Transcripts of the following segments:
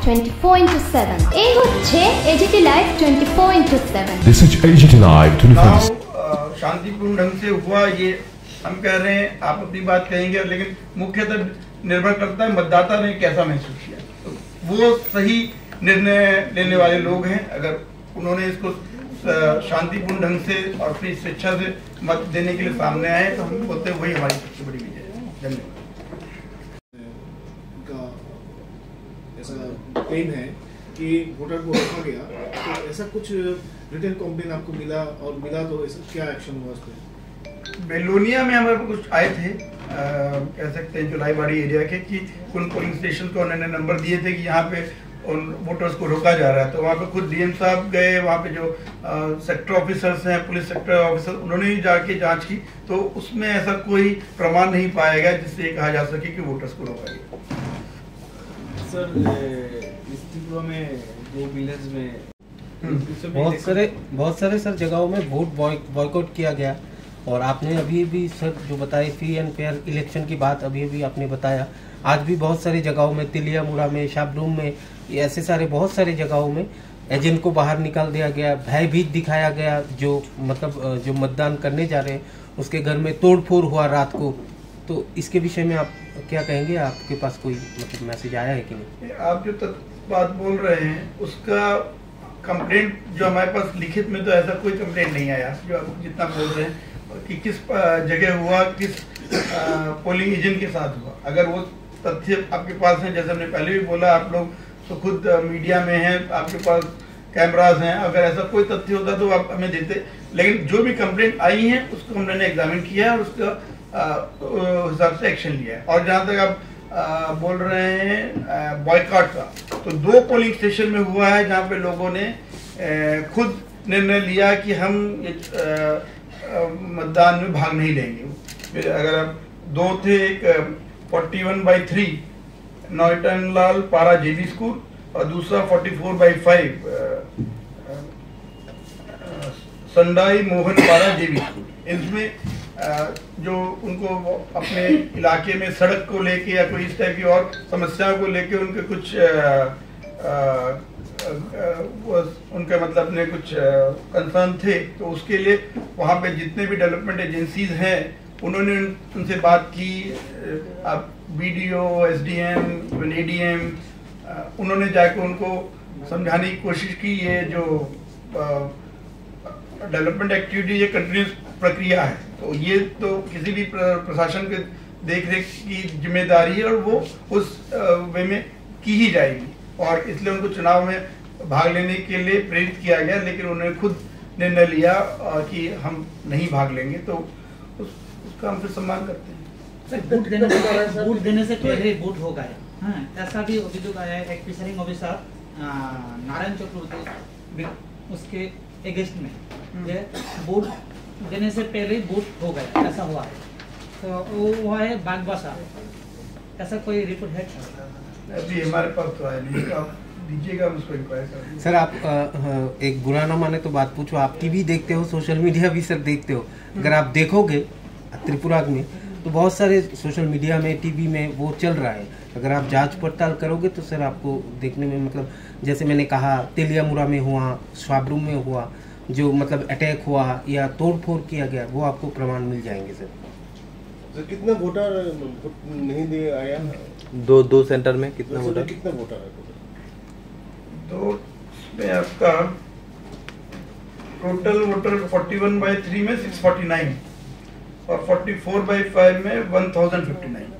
24/7 এই হচ্ছে AGT Live 24/7। This is AGT Live 24/7। शांतिपूर्ण ढंग से हुआ, ये हम कह रहे हैं, आप अपनी बात कहेंगे, लेकिन मुख्यतः निर्भर करता है मतदाता ने कैसा महसूस किया। तो वो सही निर्णय लेने वाले लोग हैं। अगर उन्होंने इसको शांतिपूर्ण ढंग से और अपनी स्वेच्छा से मत देने के लिए सामने आए, तो हम बोलते हैं वही हमारी सबसे बड़ी विजय है। धन्यवाद। ऐसा क्लेम है कि वोटर को रोका गया, तो ऐसा कुछ रिटर्न कंप्लेन आपको मिला, और मिला तो ऐसा क्या एक्शन हुआ उस पर? बेलोनिया में हमारे कुछ आए थे, कह सकते हैं जुलाईबाड़ी एरिया के, कि उन पोलिंग स्टेशन को उन्होंने नंबर दिए थे कि यहाँ पे उन वोटर्स को रोका जा रहा है। तो वहाँ पे खुद डीएम साहब गए, वहाँ पे जो सेक्टर ऑफिसर्स हैं, पुलिस सेक्टर ऑफिसर, उन्होंने ही जाके जांच की। तो उसमें ऐसा कोई प्रमाण नहीं पाया गया जिससे ये कहा जा सके कि वोटर्स को रोका गया। सर, इस त्रिपुरा में जो विलेज में बहुत सारे सर जगहों में वोट बॉयकॉट किया गया। और आपने अभी भी सर जो बताया फ्री एंड फेयर इलेक्शन की बात अभी आपने बताया, आज भी बहुत सारी जगहों में, तिलियामुड़ा में, शाबरूम में, ऐसे सारे बहुत सारे जगहों में एजेंट को बाहर निकाल दिया गया, भयभीत दिखाया गया। जो मतलब जो मतदान करने जा रहे हैं उसके घर में तोड़फोड़ हुआ रात को। तो इसके विषय में आप क्या कहेंगे? आपके पास कोई मतलब मैसेज आया है कि नहीं? आप जो बात बोल रहे हैं उसका कंप्लेंट जो हमारे पास लिखित में, तो ऐसा कोई कंप्लेंट नहीं आया जो आप जितना बोल रहे हैं कि किस जगह हुआ, किस पोलिंग एजेंट के साथ हुआ। अगर वो तथ्य आपके पास हैं, जैसे हमने पहले भी बोला, आप लोग तो खुद मीडिया में हैं, आपके पास कैमराज हैं, अगर ऐसा कोई तथ्य होता तो आप हमें देते। लेकिन जो भी कंप्लेंट आई है उसको हमने एग्जामिन किया और उसका हिसाब से एक्शन लिया है। और जहाँ तक आप बोल रहे हैं बॉयकॉट का, तो 2 पोलिंग स्टेशन में हुआ है जहाँ पे लोगों ने खुद निर्णय लिया कि हम मतदान में भाग नहीं लेंगे। फिर अगर आप 2 थे, एक 41/3 नॉयटनलाल पारा जेबी स्कूल और दूसरा 44/5 संडाई मोहन पारा जेबी स्कूल। इसमें जो उनको अपने इलाके में सड़क को लेके या कोई इस टाइप की और समस्याओं को लेके उनके कुछ उनके मतलब अपने कुछ कंसर्न थे, तो उसके लिए वहाँ पे जितने भी डेवलपमेंट एजेंसीज हैं उन्होंने उनसे बात की। अब BDO, SDM, ADM, उन्होंने जाकर उनको समझाने की कोशिश की। ये जो डेवलपमेंट एक्टिविटी ये कंटिन्यूस प्रक्रिया है, तो ये तो किसी भी प्रशासन के देखरेख की जिम्मेदारी है और वो उस वे में की ही जाएगी। और इसलिए उनको चुनाव में भाग लेने के लिए प्रेरित किया गया, लेकिन उन्होंने खुद निर्णय लिया कि हम नहीं भाग लेंगे, तो उसका हम फिर सम्मान करते हैं। वोट देने से पहले वोट हो गया, ऐसा भी अभियोग आया है। एक प्रिसाइडिंग ऑफिसर नारायण चक्रवर्ती उसके अगेंस्ट में ये वोट देने से पहले वोट हो गया, ऐसा हुआ है। तो वो हुआ है बागबासा, ऐसा कोई रिपोर्ट है? अभी हमारे पास तो आया नहीं, आप दीजिएगा उसको इंक्वायर करेंगे। सर आप एक बुरा ना माने तो बात पूछो, आप टीवी देखते हो, सोशल मीडिया भी सर देखते हो। अगर आप देखोगे त्रिपुरा में तो बहुत सारे सोशल मीडिया में, टीवी में वो चल रहा है। अगर आप जांच पड़ताल करोगे तो सर आपको देखने में, मतलब जैसे मैंने कहा तिलियामुड़ा में हुआ, शाबरूम में हुआ, जो मतलब अटैक हुआ या तोड़फोड़ किया गया, वो आपको प्रमाण मिल जाएंगे सर। तो कितना वोटर नहीं दे आया? दो सेंटर में कितना वोटर है? तो इसमें आपका टोटल वोटर 41/3 में 649 और 44/5 में 1059।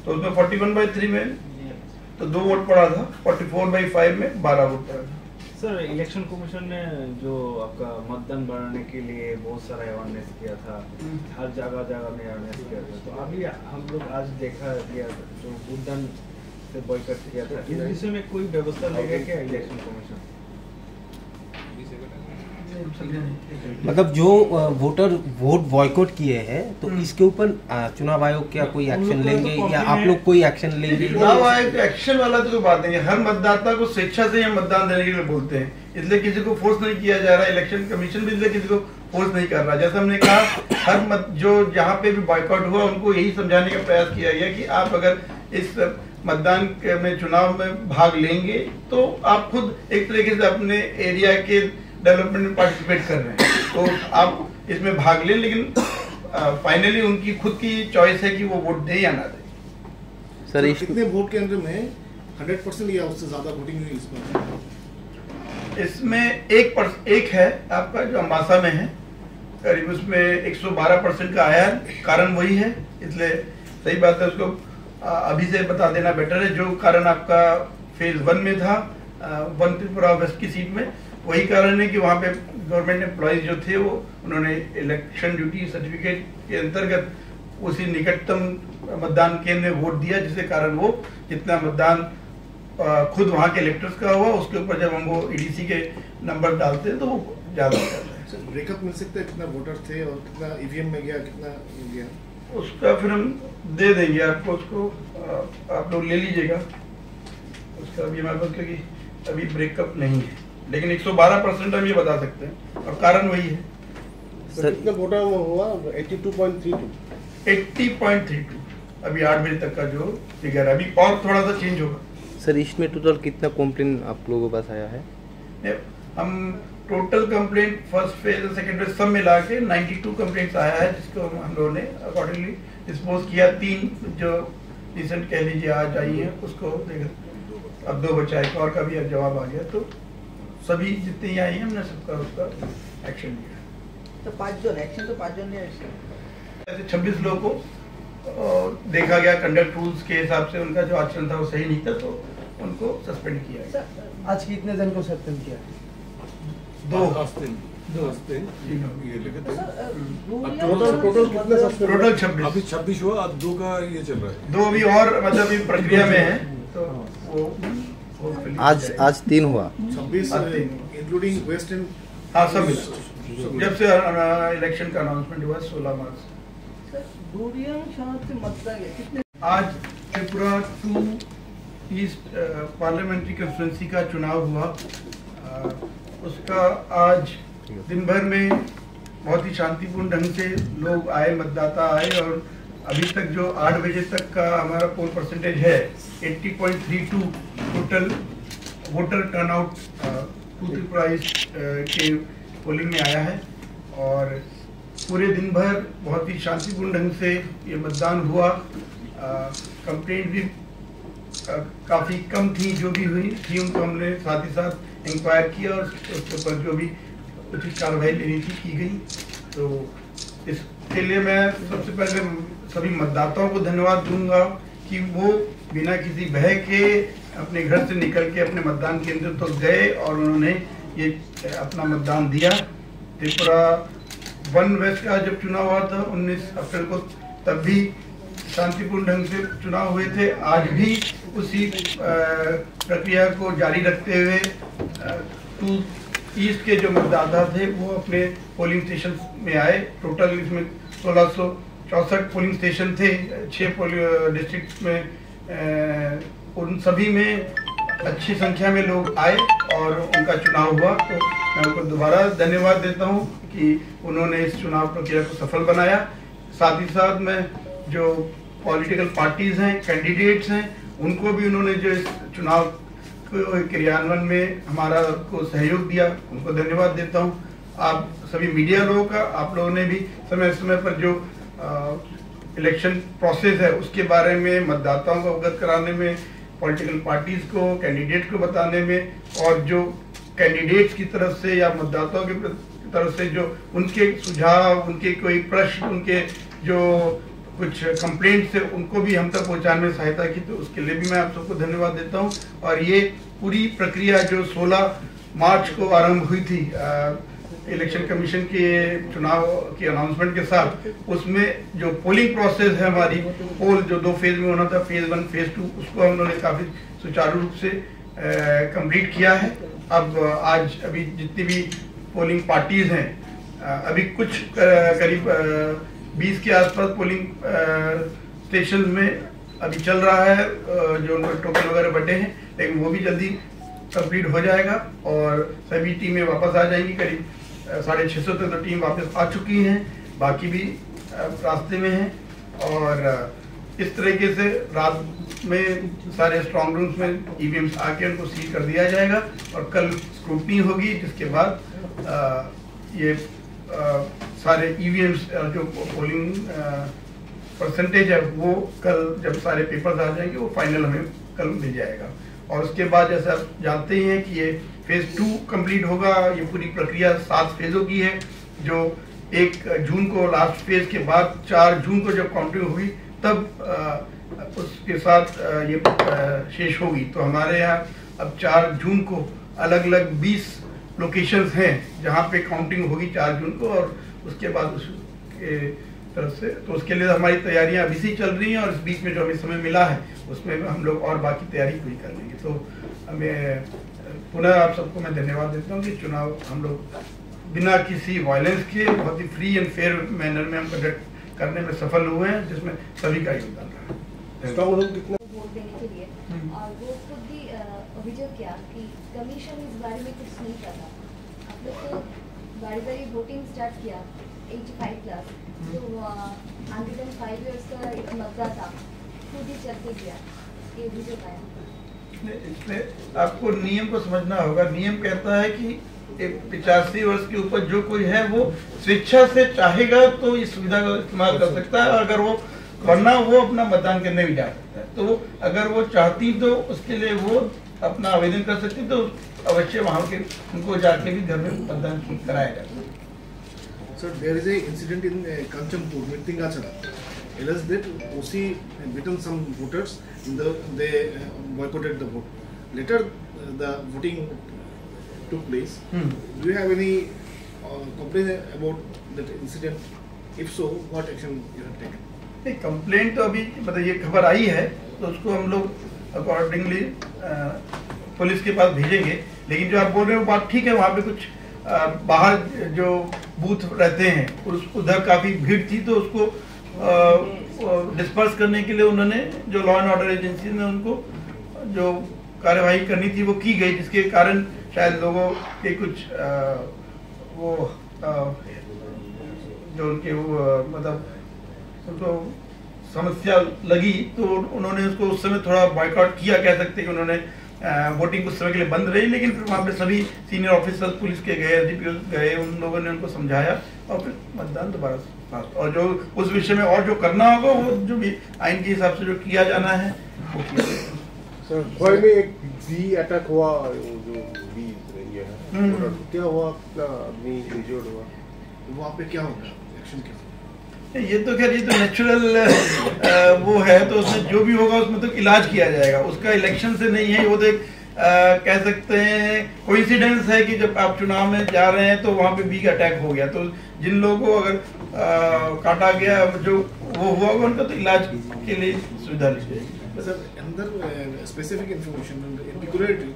तो उसमें 41/3 में तो 2 वोट पड़ा था, 44/5 में 12 वोट पड़ा था। सर, इलेक्शन कमीशन ने जो आपका मतदान बढ़ाने के लिए बहुत सारा अवेयरनेस किया था, हर जगह में अवेयरनेस किया था। तो अभी हम लोग आज देखा गया जो मतदान से बॉयकॉट किया था, इस विषय में कोई व्यवस्था लेगा क्या इलेक्शन कमीशन? मतलब जो वोटर वोट बॉयकॉट किए हैं, तो इसके ऊपर चुनाव आयोग क्या कोई एक्शन लेंगे या आप लोग कोई एक्शन लेंगे? चुनाव आयोग एक्शन वाला तो बात नहीं है। हर मतदाता को स्वेच्छा से हम मतदान देने के लिए बोलते हैं, इसलिए किसी को फोर्स नहीं किया जा रहा। इलेक्शन कमीशन भी इसलिए किसी को फोर्स नहीं कर रहा। जैसे हमने कहा, जो जहाँ पे भी बॉयकॉट हुआ उनको यही समझाने का प्रयास किया गया कि आप अगर इस मतदान में चुनाव में भाग लेंगे तो आप खुद एक तरीके से अपने एरिया के डेवलपमेंट में पार्टिसिपेट कर रहे हैं, तो आप इसमें भाग लें, लेकिन फाइनली उनकी खुद की चॉइस है कि वो वोट दे या ना दे। सर कितने वोट के अंदर में 100% या उससे ज्यादा वोटिंग हुई इसमें एक है आपका जो अम्बासा में है, करीब उसमें 112% का आया है। कारण वही है, इसलिए सही बात है, उसको अभी से बता देना बेटर है। जो कारण आपका फेज 1 में था, 1 त्रिपुरा वेस्ट की सीट में, वही कारण है कि वहाँ पे गवर्नमेंट एम्प्लॉयज जो थे वो उन्होंने इलेक्शन ड्यूटी सर्टिफिकेट के अंतर्गत उसी निकटतम मतदान केंद्र में वोट दिया, जिसके कारण वो जितना मतदान खुद वहाँ के इलेक्टर्स का हुआ, उसके ऊपर जब हम वो ईडीसी के नंबर डालते हैं तो वो ज्यादा हो जाता है। सर ब्रेकअप मिल सकता है कितना वोटर थे और कितना ईवीएम में गया, कितना गया? उसका फिर हम दे देंगे आपको, उसको आप लोग ले लीजिएगा उसका। अभी हमारे पास क्योंकि अभी ब्रेकअप नहीं है, लेकिन 112% हम ये बता सकते हैं और कारण वही है। सर कितना वोटर हुआ? 82.32 अभी 8 बजे तक का जो फिगर है, अभी और थोड़ा सा चेंज होगा। सर इसमें टोटल कितना कंप्लेन आप लोगों के पास आया है? हम टोटल कंप्लेंट फर्स्ट फेज और सेकंड फेज सब मिला के 92 कंप्लेंट्स आया है, जिसको हम लोगों ने अकॉर्डिंगली डिस्पोज किया। 3 जो रिसेंट कह लीजिए आज आई है उसको देख, अब 2 बचा है, और का भी जवाब आ गया, तो सभी जितनी आई है हमने सबका उसका एक्शन लिया। तो 5 जन एक्शन तो 5 जन ने ऐसे 26 लोगों को देखा गया कंडक्ट रूल्स के हिसाब से, उनका जो आचरण था वो सही नहीं था, तो उनको सस्पेंड किया गया। आज कितने जन को सस्पेंड किया? 2 टोटल कितने सस्पेंड? टोटल 26। अभी 26 हुआ, अब 2 का ये चल रहा है। 2 अभी और मतलब अभी प्रक्रिया में है, तो वो आज 3 हुआ। 26 इंक्लूडिंग वेस्ट एंड? हाँ सब जब से इलेक्शन का अनाउंसमेंट हुआ 16 मार्च। कितने? आज त्रिपुरा 2 ईस्ट पार्लियामेंट्री कंस्टिट्यूंसी का चुनाव हुआ। उसका आज दिन भर में बहुत ही शांतिपूर्ण ढंग से लोग आए, मतदाता आए, और अभी तक जो 8 बजे तक का हमारा पोल परसेंटेज है 80.32 total voter turnout 2 Tripura east के पोलिंग में आया है। और पूरे दिन भर बहुत ही शांतिपूर्ण ढंग से ये मतदान हुआ। कंप्लेंट भी काफ़ी कम थी, जो भी हुई थी उनको हमने साथ ही साथ इंक्वायर किया और उसके ऊपर जो भी उचित कार्रवाई लेनी थी की गई। तो इसके लिए मैं सबसे पहले सभी मतदाताओं को धन्यवाद दूंगा कि वो बिना किसी भय के अपने घर से निकल के अपने मतदान केंद्र तक गए और उन्होंने ये अपना मतदान दिया। त्रिपुरा 1 वेस्ट का जब चुनाव हुआ था 19 अप्रैल को, तब भी शांतिपूर्ण ढंग से चुनाव हुए थे। आज भी उसी प्रक्रिया को जारी रखते हुए 2 ईस्ट के जो मतदाता थे वो अपने पोलिंग स्टेशन में आए। टोटल इसमें 1664 पोलिंग स्टेशन थे 6 डिस्ट्रिक्ट में, उन सभी में अच्छी संख्या में लोग आए और उनका चुनाव हुआ। तो मैं उनको दोबारा धन्यवाद देता हूं कि उन्होंने इस चुनाव प्रक्रिया को सफल बनाया। साथ ही साथ में जो पॉलिटिकल पार्टीज हैं, कैंडिडेट्स हैं, उनको भी उन्होंने जो इस चुनाव क्रियान्वयन में हमारा को सहयोग दिया, उनको धन्यवाद देता हूं। आप सभी मीडिया लोगों का, आप लोगों ने भी समय समय पर जो इलेक्शन प्रोसेस है उसके बारे में मतदाताओं को अवगत कराने में, पॉलिटिकल पार्टीज को, कैंडिडेट को बताने में, और जो कैंडिडेट्स की तरफ से या मतदाताओं की तरफ से जो उनके सुझाव, उनके कोई प्रश्न, उनके जो कुछ कंप्लेंट्स थे, उनको भी हम तक पहुंचाने में सहायता की, तो उसके लिए भी मैं आप सबको धन्यवाद देता हूं। और ये पूरी प्रक्रिया जो 16 मार्च को आरंभ हुई थी इलेक्शन कमीशन के चुनाव के अनाउंसमेंट के साथ, उसमें जो पोलिंग प्रोसेस है हमारी, पोल जो 2 फेज में होना था, फेज 1 फेज 2, उसको हम लोगों ने काफी सुचारू रूप से कंप्लीट किया है। अब आज अभी जितनी भी पोलिंग पार्टीज हैं, अभी कुछ करीब 20 के आसपास पोलिंग स्टेशन में अभी चल रहा है, जो उनको टोकन वगैरह बटे हैं, लेकिन वो भी जल्दी कंप्लीट हो जाएगा और सभी टीमें वापस आ जाएंगी। करीब 650 तक तो टीम वापस आ चुकी हैं, बाकी भी रास्ते में हैं। और इस तरीके से रात में सारे स्ट्रॉन्ग रूम्स में ईवीएम्स आके उनको सील कर दिया जाएगा और कल स्क्रूटनी होगी, जिसके बाद ये सारे ईवीएम्स जो पोलिंग परसेंटेज है वो कल जब सारे पेपर्स आ जाएंगे वो फाइनल हमें कल मिल जाएगा। और उसके बाद जैसे आप जानते ही हैं कि ये फेज 2 कंप्लीट होगा। ये पूरी प्रक्रिया 7 फेजों की है, जो 1 जून को लास्ट फेज के बाद 4 जून को जब काउंटिंग होगी तब उसके साथ ये शेष होगी। तो हमारे यहाँ अब 4 जून को अलग अलग 20 लोकेशंस हैं जहाँ पे काउंटिंग होगी 4 जून को, और उसके बाद उसके तरफ से तो उसके लिए हमारी तैयारियां अभी से चल रही हैं और इस बीच में जो हमें समय मिला है उसमें हम लोग और बाकी तैयारी पूरी कर लेंगे। तो हमें पुनः आप सबको मैं धन्यवाद देता हूँ कि चुनाव हम लोग बिना किसी वायलेंस के बहुत ही फ्री एंड फेयर मैनर में हम कंडक्ट करने में सफल हुए हैं, जिसमें सभी का योगदान रहा। वोट देने के लिए और वो खुद भी अभियोग किया कि कमीशन इस बारे में कुछ नहीं कर रहा। आप लोग तो बारी बारी वोटिंग स्टार्ट किया 85+, जो 105 ईयर्स का एक मतदाता था खुद ही चलते गया, ये अभियोग आया। इसमें आपको नियम को समझना होगा। नियम कहता है कि 85 वर्ष के ऊपर जो कोई है वो स्वेच्छा से चाहेगा तो इस सुविधा का इस्तेमाल कर सकता है, अगर वो वरना वो अपना मतदान करने भी जा सकता है। तो अगर वो चाहती तो उसके लिए वो अपना आवेदन कर सकती, तो अवश्य वहाँ के उनको जाके भी घर में मतदान कराया जाता है। Sir, there is a incident in Kanchanpur, Mittingachara. It is that OC beaten some voters, they boycotted the vote. Later, the voting took place. Do you have any complaint about that incident? If so, what action you have taken? नहीं, complaint तो अभी मतलब ये खबर आई है तो उसको हम लोग अकॉर्डिंगली पुलिस के पास भेजेंगे। लेकिन जो आप बोल रहे हो बात ठीक है, वहाँ पे कुछ बाहर जो बूथ रहते हैं उधर काफी भीड़ थी, तो उसको डिस्पर्स करने के लिए उन्होंने जो लॉ एंड ऑर्डर एजेंसी ने उनको जो कार्यवाही करनी थी वो की गई, जिसके कारण शायद लोगों के कुछ वो जो उनके मतलब उनको समस्या लगी तो उन्होंने उसको उस समय थोड़ा बॉयकॉट किया, कह सकते हैं कि उन्होंने वोटिंग कुछ समय के लिए बंद रही। लेकिन फिर वहाँ पे सभी सीनियर ऑफिसर्स पुलिस के गए, एसडीपीओ गए, उन लोगों ने उनको समझाया और फिर मतदान दोबारा पास। और जो उस विषय में और जो करना होगा वो जो भी आइन के हिसाब से जो किया जाना है वो किया जाएगा। सर गोवा में एक बी अटैक हुआ, जो बी ये है क्या हुआ, आदमी इंजर्ड हुआ, वहाँ पे क्या होगा एक्शन क्या? ये तो खैर ये तो नेचुरल वो है, तो उसमें जो भी होगा उसमें तो इलाज किया जाएगा, उसका इलेक्शन से नहीं है। वो तो एक कह सकते हैं कोइंसिडेंस है कि जब आप चुनाव में जा रहे हैं तो वहाँ पे बी का अटैक हो गया, तो जिन लोगों को अगर काटा गया जो वो हुआ होगा उनका तो इलाज के लिए सुविधा ली जाएगी। सर अंदर specific information peculiarity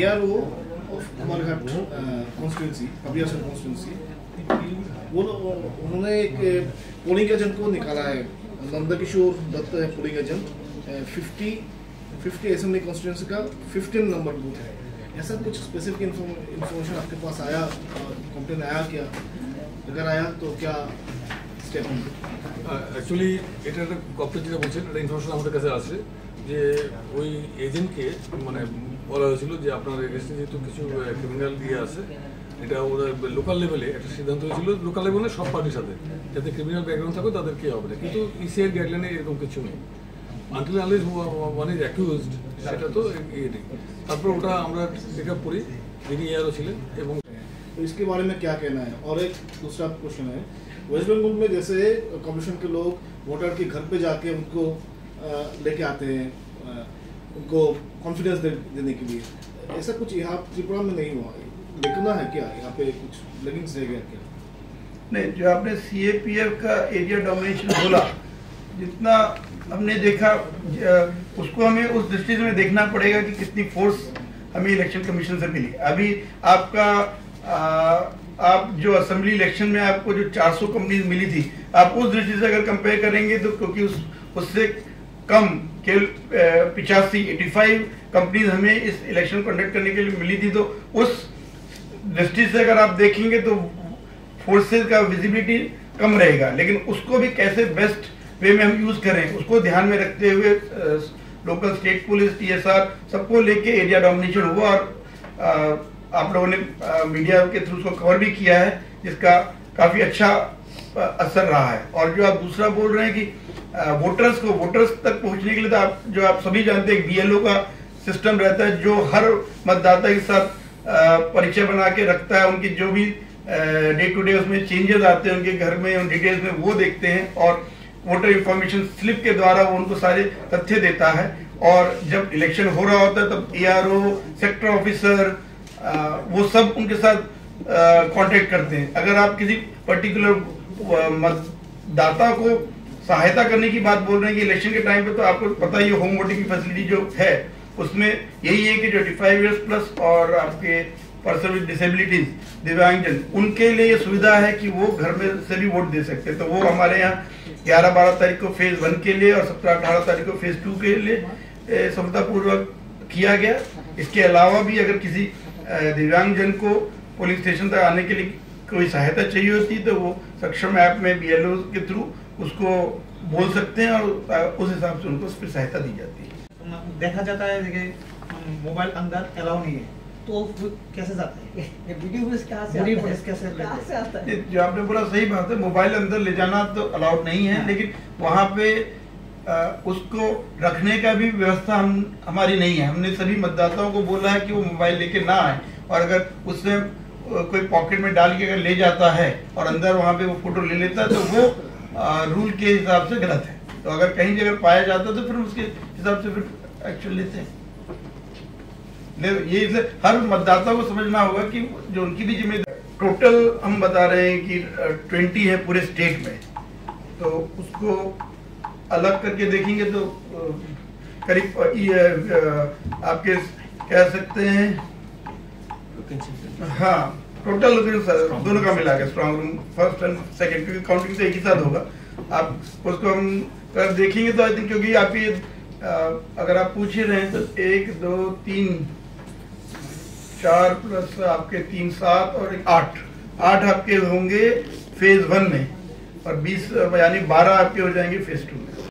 ARO of Kumarghat constituency, कबियासर कॉन्स्टिट्यूंसी, वो उन्होंने एक पोलिंग एजेंट को निकाला है, नंदकिशोर दत्त है पोलिंग एजेंट, 50 असेंबली कॉन्स्टिट्यूंसी का 15 नंबर बूथ है। ऐसा कुछ स्पेसिफिक इंफॉर्मेशन आपके पास आया, कंप्लेन आया क्या? अगर आया तो क्या स्टेप? অ্যাকচুয়ালি এটা একটা কপ্টেন যেটা বলছেন এটা ইনফরমেশন আমাদের কাছে আছে যে ওই এজেন্টকে মানে বলা হয়েছিল যে আপনার এগেইনস্টে যেহেতু কিছু ক্রিমিনাল ইয়ে আছে, এটা ওদের লোকাল লেভেলে একটা সিদ্ধান্ত হয়েছিল, লোকাল লেভেলে সব পার্টির সাথে যাতে ক্রিমিনাল ব্যাকগ্রাউন্ড থাকে তাদেরকে হবে না, কিন্তু ইসিআর গাইডলাইনে এরকম কিছু নেই। Until unless one is accused সেটা তো ইয়ে নেই। তারপর ওটা আমরা চেক আপ করি, যিনি এআরও ছিলেন এবং तो इसके बारे में क्या कहना है? और एक दूसरा क्वेश्चन है, वेस्ट बंगाल में जैसे कमीशन के लोग वोटर के घर पे जाके उनको लेके आते हैं, उनको कॉन्फिडेंस देने के लिए, ऐसा कुछ यहाँ त्रिपुरा में नहीं हुआ, देखना है क्या यहाँ पे कुछ लेगिंग्स रह गया क्या? नहीं, जो आपने CAPF का एरिया डोमिनेशन बोला, जितना हमने देखा उसको हमें उस दृष्टि से देखना पड़ेगा कि कितनी फोर्स हमें इलेक्शन कमीशन से मिली। अभी आपका आप जो असेंबली इलेक्शन में आपको जो 400 कंपनीज मिली थी, आप उस दृष्टि से अगर कंपेयर करेंगे तो क्योंकि उससे कम केवल 85 कंपनीज हमें इस इलेक्शन कंडक्ट करने के लिए मिली थी, तो उस दृष्टि से अगर आप देखेंगे तो फोर्सेज का विजिबिलिटी कम रहेगा, लेकिन उसको भी कैसे बेस्ट वे में हम यूज करें उसको ध्यान में रखते हुए लोकल स्टेट पुलिस, TSR सबको लेके एरिया डोमिनेशन हुआ और आप लोगों ने मीडिया के थ्रू उसको कवर भी किया है, जिसका काफी अच्छा असर रहा है। और जो आप दूसरा बोल रहे हैं कि वोटर्स तक पहुंचने के लिए, तो आप सभी जानते हैं BLO का सिस्टम रहता है जो हर मतदाता के साथ परिचय बना के रखता है, उनकी जो भी डे टू डे उसमें चेंजेस आते हैं उनके घर में, उन डिटेल्स में वो देखते हैं और वोटर इंफॉर्मेशन स्लिप के द्वारा वो उनको सारे तथ्य देता है। और जब इलेक्शन हो रहा होता है तब ARO, सेक्टर ऑफिसर वो सब उनके साथ कांटेक्ट करते हैं। अगर आप किसी पर्टिकुलर मतदाता को सहायता करने की बात बोल रहे हैं कि इलेक्शन के टाइम पे, तो आपको पता ही होम वोटिंग की फैसिलिटी जो है उसमें यही है कि 25 ईयर्स प्लस और आपके पर्सन विद डिसेबिलिटीज, दिव्यांगजन, उनके लिए ये सुविधा है कि वो घर में से भी वोट दे सकते हैं। तो वो हमारे यहाँ 11-12 तारीख को फेज 1 के लिए और 17-18 तारीख को फेज 2 के लिए सफलतापूर्वक किया गया। इसके अलावा भी अगर किसी दिव्यांगजन को पोलिंग स्टेशन तक आने के लिए कोई सहायता चाहिए होती तो वो सक्षम ऐप में BLO के थ्रू उसको बोल सकते हैं और उस हिसाब से उनको उस पर सहायता दी जाती है। देखा जाता है कि मोबाइल अंदर अलाउ नहीं है, तो कैसे जाता है? वीडियो फुटेज कहाँ से आता है? जो आपने बोला सही बात है, मोबाइल अंदर ले जाना तो अलाउड नहीं है, लेकिन वहाँ पे उसको रखने का भी व्यवस्था हमारी नहीं है। हमने सभी मतदाताओं को बोला है कि वो मोबाइल लेके ना आए, और अगर उससे कोई पॉकेट में डाल के अगर ले जाता है और अंदर वहाँ पे वो फोटो ले लेता है तो वो रूल के हिसाब से गलत है। तो अगर कहीं जगह पाया जाता है तो फिर उसके हिसाब से फिर एक्शन लेते हैं। ये हर मतदाता को समझना होगा कि जो उनकी भी जिम्मेदारी, टोटल हम बता रहे हैं कि 20 है पूरे स्टेट में, तो उसको अलग करके देखेंगे तो करीब आपके कह सकते हैं, हाँ टोटल दोनों का मिला के strong room first and second, क्योंकि काउंटिंग तो एक ही साथ होगा। आप उसको हम कर देखेंगे तो आई थिंक, क्योंकि आप ये अगर आप पूछ ही रहे हैं तो 1 2 3 4 प्लस आपके 3 7 और 8 आपके होंगे फेज 1 में और 20 यानी 12 आपके हो जाएंगे फेज 2 में।